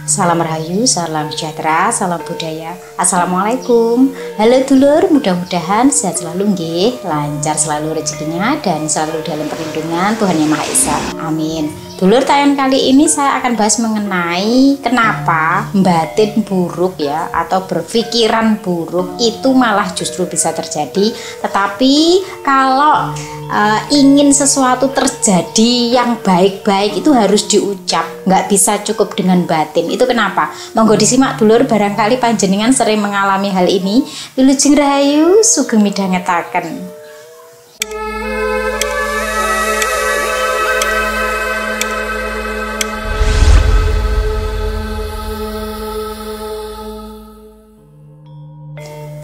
Salam rahayu, salam sejahtera, salam budaya. Assalamualaikum. Halo dulur, mudah-mudahan sehat selalu nggih, lancar selalu rezekinya dan selalu dalam perlindungan Tuhan Yang Maha Esa. Amin. Dulur, tayangan kali ini saya akan bahas mengenai kenapa batin buruk ya atau berpikiran buruk itu malah justru bisa terjadi. Tetapi kalau ingin sesuatu terjadi yang baik-baik itu harus diucap, nggak bisa cukup dengan batin. Itu kenapa? Monggo disimak dulur, barangkali panjenengan sering mengalami hal ini. Wilujeng rahayu sugeng midhangetaken.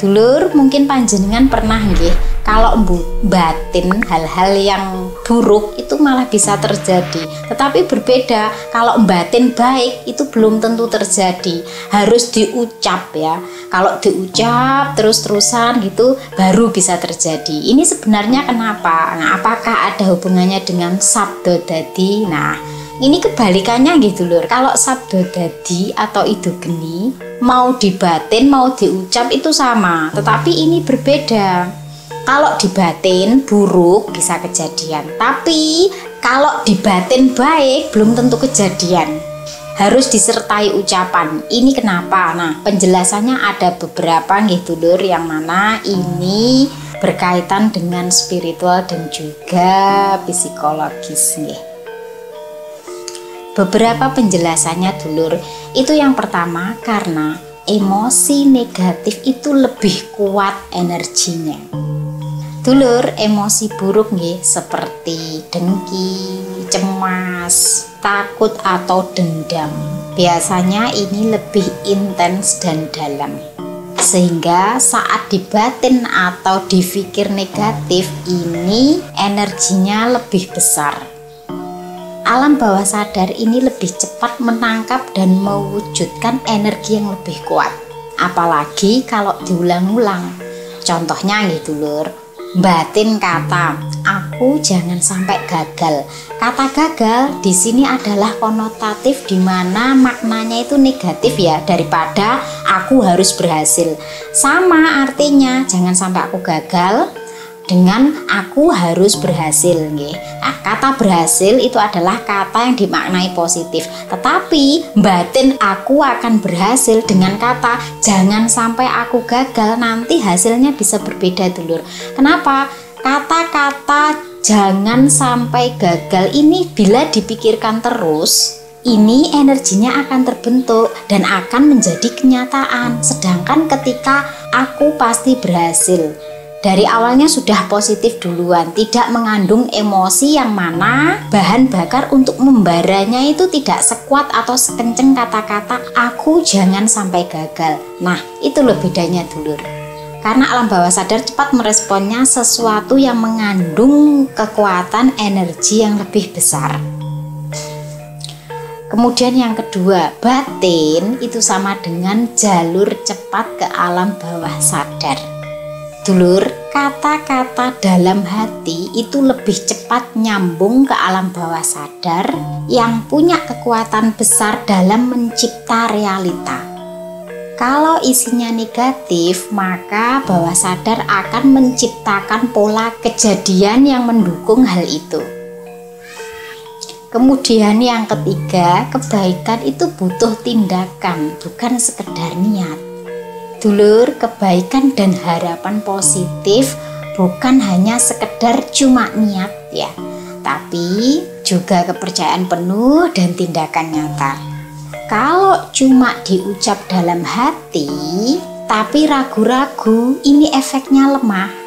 Dulur, mungkin panjenengan pernah nggih kalau batin hal-hal yang buruk itu malah bisa terjadi. Tetapi berbeda kalau batin baik itu belum tentu terjadi. Harus diucap ya. Kalau diucap terus-terusan gitu baru bisa terjadi. Ini sebenarnya kenapa? Nah, apakah ada hubungannya dengan sabdo dadi? Nah, ini kebalikannya gitu lur. Kalau sabdo dadi atau idogeni mau dibatin mau diucap itu sama, tetapi ini berbeda. Kalau dibatin buruk bisa kejadian, tapi kalau dibatin baik belum tentu kejadian. Harus disertai ucapan. Ini kenapa? Nah, penjelasannya ada beberapa nggih dulur, yang mana ini berkaitan dengan spiritual dan juga psikologis nggih. Beberapa penjelasannya dulur, itu yang pertama karena emosi negatif itu lebih kuat energinya. Dulur, emosi buruk nggih seperti dengki, cemas, takut atau dendam. Biasanya ini lebih intens dan dalam. Sehingga saat dibatin atau dipikir negatif ini energinya lebih besar. Alam bawah sadar ini lebih cepat menangkap dan mewujudkan energi yang lebih kuat. Apalagi kalau diulang-ulang. Contohnya gitu lur, batin kata, aku jangan sampai gagal. Kata gagal di sini adalah konotatif di mana maknanya itu negatif ya, daripada aku harus berhasil. Sama artinya, jangan sampai aku gagal dengan aku harus berhasil nggih. Nah, kata berhasil itu adalah kata yang dimaknai positif, tetapi batin aku akan berhasil dengan kata jangan sampai aku gagal, nanti hasilnya bisa berbeda dulur. Kenapa? Kata-kata jangan sampai gagal ini bila dipikirkan terus, ini energinya akan terbentuk dan akan menjadi kenyataan. Sedangkan ketika aku pasti berhasil, dari awalnya sudah positif duluan, tidak mengandung emosi yang mana bahan bakar untuk membaranya itu tidak sekuat atau sekenceng kata-kata aku jangan sampai gagal. Nah, itu loh bedanya dulur. Karena alam bawah sadar cepat meresponnya sesuatu yang mengandung kekuatan energi yang lebih besar. Kemudian yang kedua, batin itu sama dengan jalur cepat ke alam bawah sadar. Dulur, kata-kata dalam hati itu lebih cepat nyambung ke alam bawah sadar yang punya kekuatan besar dalam mencipta realita. Kalau isinya negatif, maka bawah sadar akan menciptakan pola kejadian yang mendukung hal itu. Kemudian yang ketiga, kebaikan itu butuh tindakan, bukan sekedar niat. Dulur, kebaikan dan harapan positif bukan hanya sekedar cuma niat ya, tapi juga kepercayaan penuh dan tindakan nyata. Kalau cuma diucap dalam hati tapi ragu-ragu, ini efeknya lemah.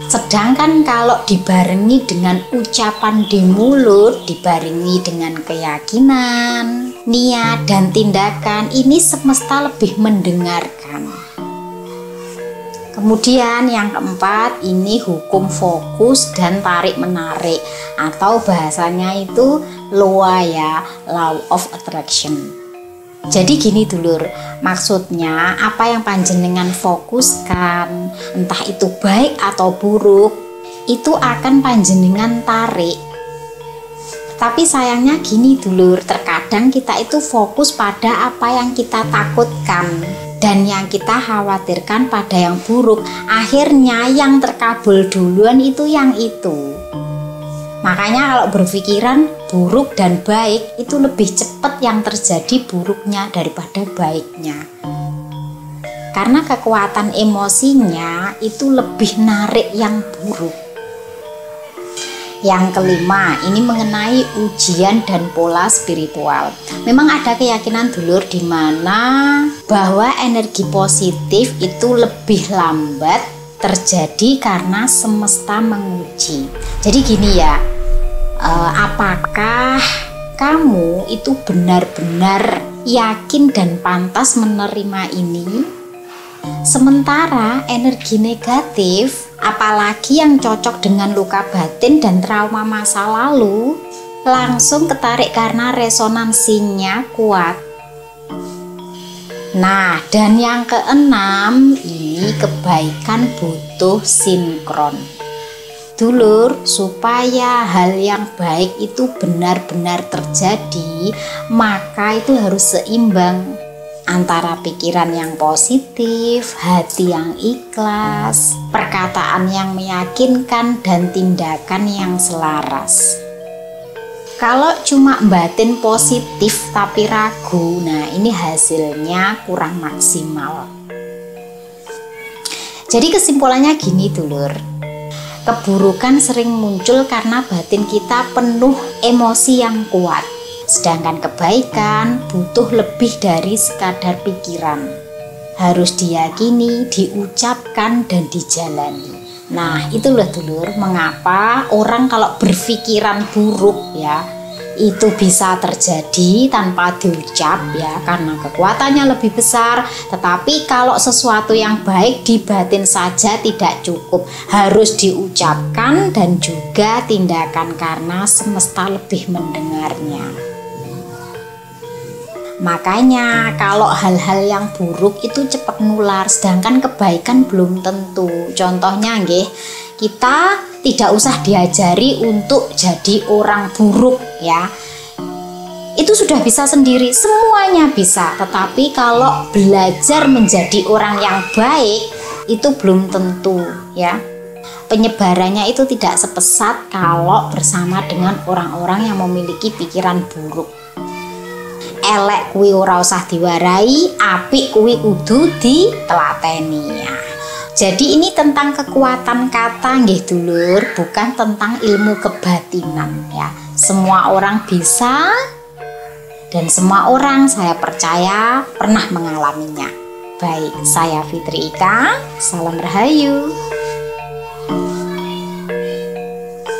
Sedangkan kalau dibarengi dengan ucapan di mulut, dibarengi dengan keyakinan, niat dan tindakan, ini semesta lebih mendengarkan. Kemudian yang keempat, ini hukum fokus dan tarik menarik atau bahasanya itu LOA ya, Law of Attraction. Jadi gini dulur, maksudnya apa yang panjenengan fokuskan, entah itu baik atau buruk, itu akan panjenengan tarik. Tapi sayangnya gini dulur, terkadang kadang kita itu fokus pada apa yang kita takutkan dan yang kita khawatirkan pada yang buruk. Akhirnya yang terkabul duluan itu yang itu. Makanya kalau berpikiran buruk dan baik itu lebih cepat yang terjadi buruknya daripada baiknya. Karena kekuatan emosinya itu lebih narik yang buruk. Yang kelima, ini mengenai ujian dan pola spiritual. Memang ada keyakinan dulur di mana bahwa energi positif itu lebih lambat terjadi karena semesta menguji. Jadi gini ya, apakah kamu itu benar-benar yakin dan pantas menerima ini? Sementara energi negatif, apalagi yang cocok dengan luka batin dan trauma masa lalu, langsung ketarik karena resonansinya kuat. Nah, dan yang keenam, ini kebaikan butuh sinkron. Dulur, supaya hal yang baik itu benar-benar terjadi, maka itu harus seimbang antara pikiran yang positif, hati yang ikhlas, perkataan yang meyakinkan, dan tindakan yang selaras. Kalau cuma batin positif tapi ragu, nah ini hasilnya kurang maksimal. Jadi kesimpulannya gini dulur, keburukan sering muncul karena batin kita penuh emosi yang kuat. Sedangkan kebaikan butuh lebih dari sekadar pikiran. Harus diyakini, diucapkan, dan dijalani. Nah, itulah dulur mengapa orang kalau berpikiran buruk ya, itu bisa terjadi tanpa diucap ya, karena kekuatannya lebih besar. Tetapi kalau sesuatu yang baik di batin saja tidak cukup, harus diucapkan dan juga tindakan karena semesta lebih mendengarnya. Makanya kalau hal-hal yang buruk itu cepat nular, sedangkan kebaikan belum tentu. Contohnya nggih, kita tidak usah diajari untuk jadi orang buruk ya. Itu sudah bisa sendiri, semuanya bisa. Tetapi kalau belajar menjadi orang yang baik itu belum tentu ya. Penyebarannya itu tidak sepesat kalau bersama dengan orang-orang yang memiliki pikiran buruk. Elek kuwi ora usah diwarai, apik kuwi kudu ditelateni ya. Jadi ini tentang kekuatan kata nggih dulur, bukan tentang ilmu kebatinan ya. Semua orang bisa dan semua orang saya percaya pernah mengalaminya. Baik, saya Fitri Ika, salam rahayu.